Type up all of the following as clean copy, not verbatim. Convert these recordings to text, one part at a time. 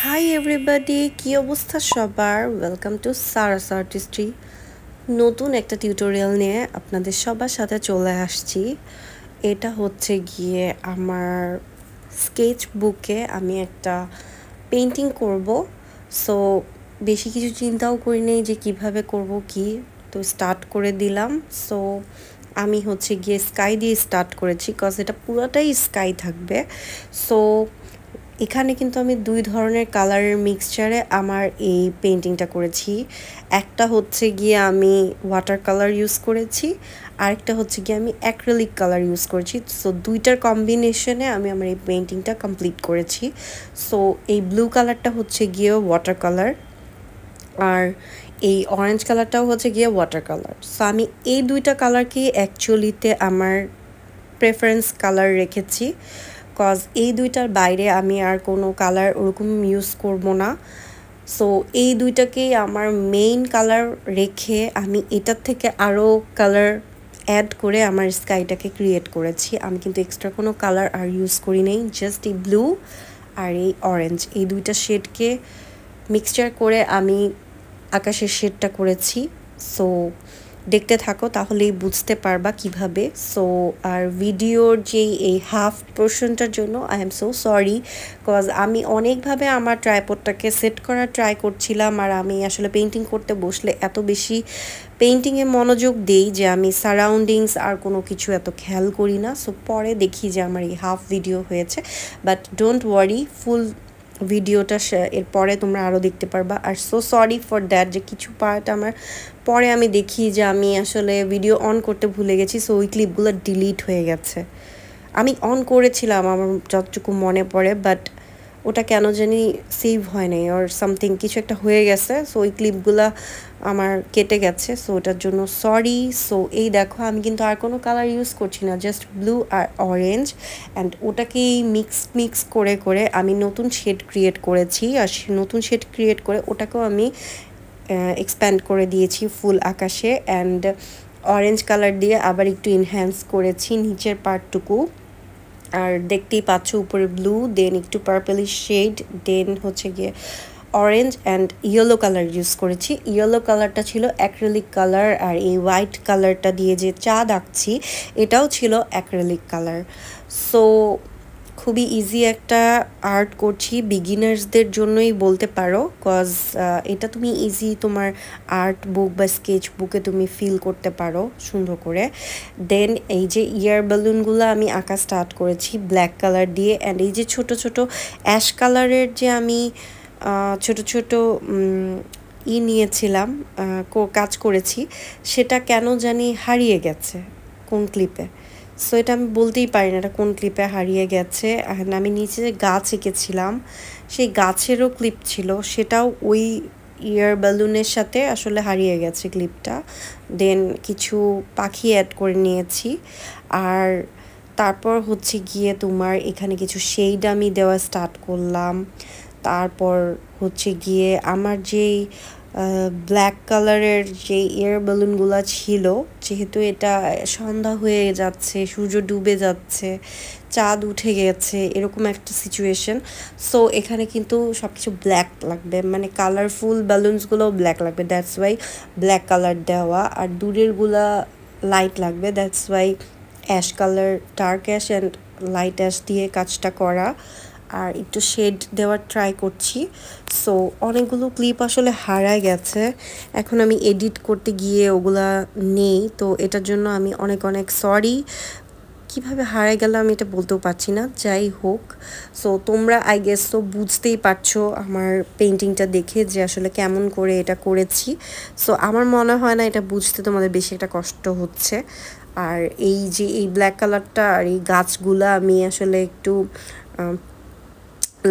High everybody, কি অবস্থা সবার? Welcome to Saras artistry. নতুন একটা টিউটোরিয়াল নিয়ে আপনাদের সবার সাথে চলে আসছি। এটা হচ্ছে গিয়ে আমার স্কেচ বুকে আমি একটা পেন্টিং করব। সো বেশি কিছু চিন্তাও করি নেই যে কিভাবে করব কি, তো স্টার্ট করে দিলাম। সো আমি হচ্ছে গিয়ে স্কাই দিয়ে স্টার্ট করেছি, কজ এটা পুরোটাই স্কাই থাকবে। সো এখানে কিন্তু আমি দুই ধরনের কালারের মিক্সচারে আমার এই পেন্টিংটা করেছি। একটা হচ্ছে গিয়ে আমি ওয়াটার কালার ইউজ করেছি, আরেকটা হচ্ছে গিয়ে আমি অ্যাক্রিলিক কালার ইউজ করেছি। সো দুইটার কম্বিনেশনে আমি আমার এই পেন্টিংটা কমপ্লিট করেছি। সো এই ব্লু কালারটা হচ্ছে গিয়ে ওয়াটার কালার, আর এই অরেঞ্জ কালারটাও হচ্ছে গিয়ে ওয়াটার কালার। সো আমি এই দুইটা কালারকেই অ্যাকচুয়ালিতে আমার প্রেফারেন্স কালার রেখেছি, কজ এই দুইটার বাইরে আমি আর কোনো কালার ওরকম ইউজ করব না। সো এই দুইটাকেই আমার মেইন কালার রেখে আমি এটার থেকে আরও কালার অ্যাড করে আমার স্কাইটাকে ক্রিয়েট করেছি। আমি কিন্তু এক্সট্রা কোনো কালার আর ইউজ করি নেই, জাস্ট এই ব্লু আর এই অরেঞ্জ, এই দুইটা শেডকে মিক্সচার করে আমি আকাশের শেডটা করেছি। সো দেখতে থাকো, তাহলেই বুঝতে পারবা কিভাবে। সো আর ভিডিওর যেই এই হাফ পোর্শনটার জন্য I am so sorry, cause আমি অনেকভাবে আমার ট্রাইপডটাকে সেট করার ট্রাই করছিলাম, আর আমি আসলে পেন্টিং করতে বসলে এত বেশি পেন্টিংয়ে মনোযোগ দেই যে আমি সারাউন্ডিংস আর কোনো কিছু এত খেয়াল করি না। সো পরে দেখি যে আমার এই হাফ ভিডিও হয়েছে, বাট ডোন্ট ওয়ারি, ফুল ভিডিওটা এরপরে তোমরা আরও দেখতে পারবা। আর সো সরি ফর দ্যাট যে কিছু পার্ট আমার পরে আমি দেখি যে আমি আসলে ভিডিও অন করতে ভুলে গেছি, সো ওই ক্লিপগুলো ডিলিট হয়ে গেছে। আমি অন করেছিলাম আমার যতটুকু মনে পড়ে, বাট ওটা কেন জানি সেভ হয় নাই, ওর সামথিং কিছু একটা হয়ে গেছে। সো ওই ক্লিপগুলো আমার কেটে গেছে, সো ওটার জন্য সরি। সো এই দেখো, আমি কিন্তু আর কোনো কালার ইউজ করছি না, জাস্ট ব্লু আর অরেঞ্জ, অ্যান্ড ওটাকেই মিক্স করে করে আমি নতুন শেড ক্রিয়েট করেছি। আর নতুন শেড ক্রিয়েট করে ওটাকেও আমি এক্সপ্যান্ড করে দিয়েছি ফুল আকাশে, অ্যান্ড অরেঞ্জ কালার দিয়ে আবার একটু এনহ্যান্স করেছি নিচের পার্টটুকু। আর দেখতেই পাচ্ছ উপরে ব্লু, দেন একটু পার্পলিশ শেড, দেন হচ্ছে গিয়ে orange and yellow colour use করেছি। ইয়েলো কালারটা ছিল অ্যাক্রিলিক কালার, আর এই হোয়াইট কালারটা দিয়ে যে চাঁদ আঁকছি এটাও ছিল অ্যাক্রিলিক কালার। সো খুবই ইজি একটা আর্ট করছি, বিগিনার্সদের জন্যই বলতে পারো, কজ এটা তুমি ইজি তোমার আর্ট বুক বা স্কেচ বুকে তুমি ফিল করতে পারো সুন্দর করে। দেন এই যে ইয়ার বেলুনগুলো আমি আঁকা স্টার্ট করেছি ব্ল্যাক কালার দিয়ে, অ্যান্ড এই যে ছোট ছোট অ্যাশ কালারের যে আমি ছোট ছোট নিয়েছিলাম, কাজ করেছি, সেটা কেন জানি হারিয়ে গেছে কোন ক্লিপে। সো এটা আমি বলতেই পারি না এটা কোন ক্লিপে হারিয়ে গেছে। আমি নিচে যে গাছ এঁকেছিলাম সেই গাছেরও ক্লিপ ছিল, সেটাও ওই ইয়ার বেলুনের সাথে আসলে হারিয়ে গেছে ক্লিপটা। দেন কিছু পাখি অ্যাড করে নিয়েছি, আর তারপর হচ্ছে গিয়ে তোমার এখানে কিছু শেড আমি দেওয়া স্টার্ট করলাম। তারপর হচ্ছে গিয়ে আমার যেই ব্ল্যাক কালারের যে এয়ার বেলুনগুলো ছিল, যেহেতু এটা সন্ধ্যা হয়ে যাচ্ছে, সূর্য ডুবে যাচ্ছে, চাঁদ উঠে গেছে, এরকম একটা সিচুয়েশন। সো এখানে কিন্তু সব কিছু ব্ল্যাক লাগবে, মানে কালারফুল বেলুনসগুলোও ব্ল্যাক লাগবে, দ্যাটস ওয়াই ব্ল্যাক কালার দেওয়া। আর দূরেরগুলা লাইট লাগবে, that's why ash colour, dark ash and light ash দিয়ে কাজটা করা। আর একটু শেড দেওয়ার ট্রাই করছি। সো অনেকগুলো ক্লিপ আসলে হারায় গেছে, এখন আমি এডিট করতে গিয়ে ওগুলা নেই, তো এটার জন্য আমি অনেক অনেক সরি। কিভাবে হারায় গেল আমি এটা বলতেও পারছি না, যাই হোক। সো তোমরা আই গেস তো বুঝতেই পারছো আমার পেন্টিংটা দেখে যে আসলে কেমন করে এটা করেছি। সো আমার মনে হয় না এটা বুঝতে তোমাদের বেশি একটা কষ্ট হচ্ছে। আর এই যে এই ব্ল্যাক কালারটা আর এই গাছগুলা আমি আসলে একটু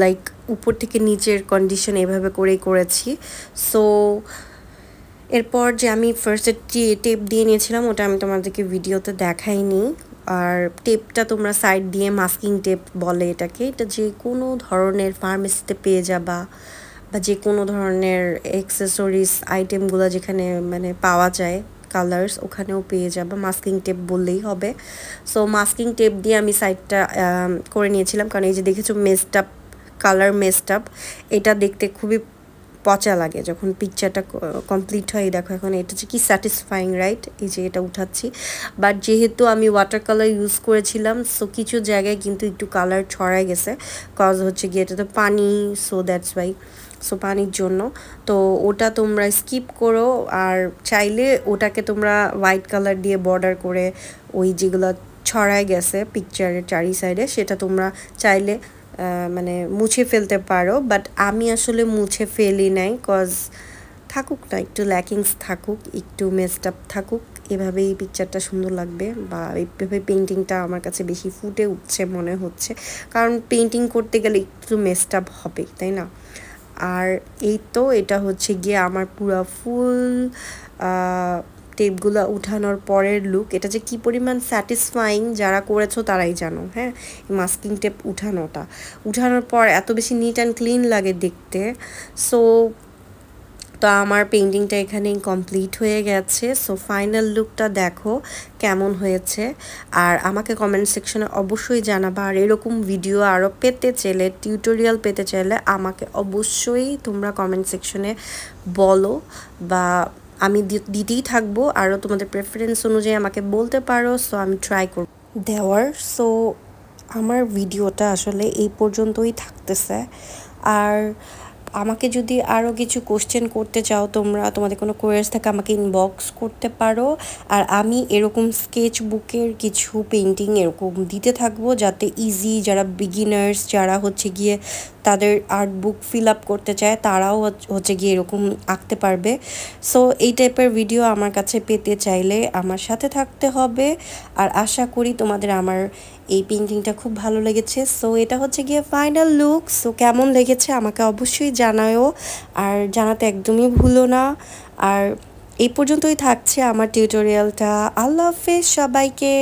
লাইক উপর থেকে নিচের কন্ডিশন এভাবে করেই করেছি। সো এরপর যে আমি ফার্স্টে টেপ দিয়ে নিয়েছিলাম ওটা আমি তোমাদেরকে ভিডিওতে দেখাইনি। আর টেপটা তোমরা সাইড দিয়ে মাস্কিং টেপ বলে এটাকে, এটা যে কোনো ধরনের ফার্মেসিতে পেয়ে যাবা, বা যে কোনো ধরনের অ্যাক্সেসরিজ আইটেমগুলো যেখানে মানে পাওয়া যায় কালার্স, ওখানেও পেয়ে যাবে, মাস্কিং টেপ বললেই হবে। সো মাস্কিং টেপ দিয়ে আমি সাইডটা করে নিয়েছিলাম, কারণ এই যে দেখেছো messed up colour messed up, এটা দেখতে খুবই পচা লাগে যখন পিকচারটা কমপ্লিট হয়। দেখো এখন এটা হচ্ছে কি স্যাটিসফাইং, রাইট? এই যে এটা উঠাচ্ছি, বাট যেহেতু আমি ওয়াটার কালার ইউজ করেছিলাম সো কিছু জায়গায় কিন্তু একটু কালার ছড়াই গেছে, কজ হচ্ছে গিয়ে এটা তো পানি, সো দ্যাটস ওয়াই, সো পানির জন্য। তো ওটা তোমরা স্কিপ করো, আর চাইলে ওটাকে তোমরা হোয়াইট কালার দিয়ে বর্ডার করে ওই যেগুলো ছড়ায় গেছে পিকচারের চারি সাইডে সেটা তোমরা চাইলে মানে মুছে ফেলতে পারো, বাট আমি আসলে মুছে ফেলি নাই, কজ থাকুক না, একটু ল্যাকিংস থাকুক, একটু মেসড আপ থাকুক, এভাবেই পিকচারটা সুন্দর লাগবে, বা এইভাবে পেন্টিংটা আমার কাছে বেশি ফুটে উঠছে মনে হচ্ছে, কারণ পেন্টিং করতে গেলে একটু মেসড আপ হবে, তাই না? আর এই তো এটা হচ্ছে গিয়ে আমার পুরো ফুল টেপগুলো উঠানোর পরের লুক। এটা যে কি পরিমাণ স্যাটিসফাইং যারা করেছো তারাই জানো। হ্যাঁ, মাস্কিং টেপ উঠানোর পর এত বেশি নিট অ্যান্ড ক্লিন লাগে দেখতে। সো তো আমার পেন্টিংটা এখানেই কমপ্লিট হয়ে গেছে। সো ফাইনাল লুকটা দেখো কেমন হয়েছে, আর আমাকে কমেন্ট সেকশনে অবশ্যই জানাবা। আর এরকম ভিডিও আরও পেতে চাইলে, টিউটোরিয়াল পেতে চাইলে আমাকে অবশ্যই তোমরা কমেন্ট সেকশনে বলো, বা আমি দিতেই থাকবো। আরও তোমাদের প্রেফারেন্স অনুযায়ী আমাকে বলতে পারো, সো আমি ট্রাই করব দেওয়ার। সো আমার ভিডিওটা আসলে এই পর্যন্তই থাকতেছে। আর আমাকে যদি আরও কিছু কোশ্চেন করতে চাও তোমরা, তোমাদের কোনো কোয়েরিজ থাকে আমাকে ইনবক্স করতে পারো। আর আমি এরকম স্কেচ বুকের কিছু পেন্টিং এরকম দিতে থাকবো, যাতে ইজি যারা বিগিনার্স, যারা হচ্ছে গিয়ে তাদের আর্ট বুক ফিল আপ করতে চায় তারাও হচ্ছে গিয়ে এরকম আঁকতে পারবে। সো এই টাইপের ভিডিও আমার কাছে পেতে চাইলে আমার সাথে থাকতে হবে। আর আশা করি তোমাদের আমার এই পেন্টিংটা খুব ভালো লেগেছে। সো এটা হচ্ছে গিয়ে ফাইনাল লুক। সো কেমন লেগেছে আমাকে অবশ্যই জানাও, আর জানাতে একদমই ভুলো না। আর এই পর্যন্তই থাকছে আমার টিউটোরিয়ালটা। আল্লাহ হাফেজ সবাইকে।